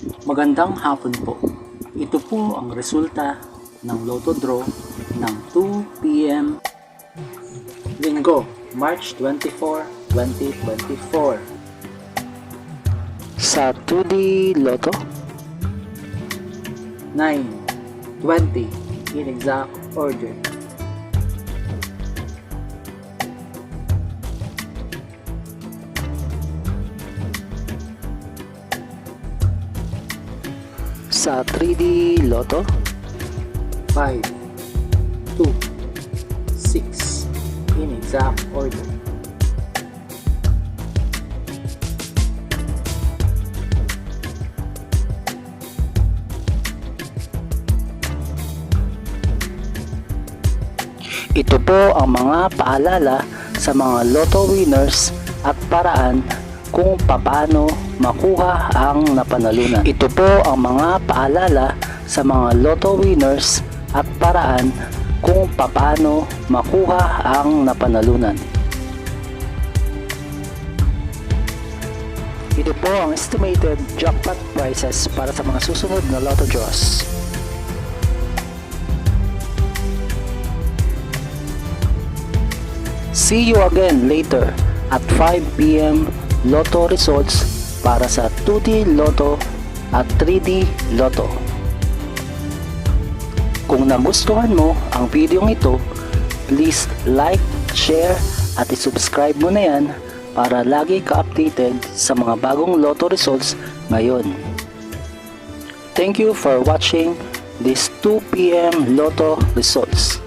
Magandang hapon po. Ito po ang resulta ng Lotto Draw ng 2 p.m. Linggo, March 24, 2024. Sa 2D Lotto, 9, 20 in exact order. Sa 3D Lotto, 5, 2, 6 in exact order. Ito po ang mga paalala sa mga Lotto winners at paraan kung paano makuha ang napanalunan. Ito po ang mga paalala sa mga Lotto winners at paraan kung paano makuha ang napanalunan. Ito po ang estimated jackpot prices para sa mga susunod na Lotto draws. See you again later at 5 p.m. Lotto results para sa 2D Lotto at 3D Lotto. Kung nagustuhan mo ang video ito, please like, share at isubscribe mo na yan para lagi ka-updated sa mga bagong Lotto results ngayon. Thank you for watching this 2 p.m. Lotto results.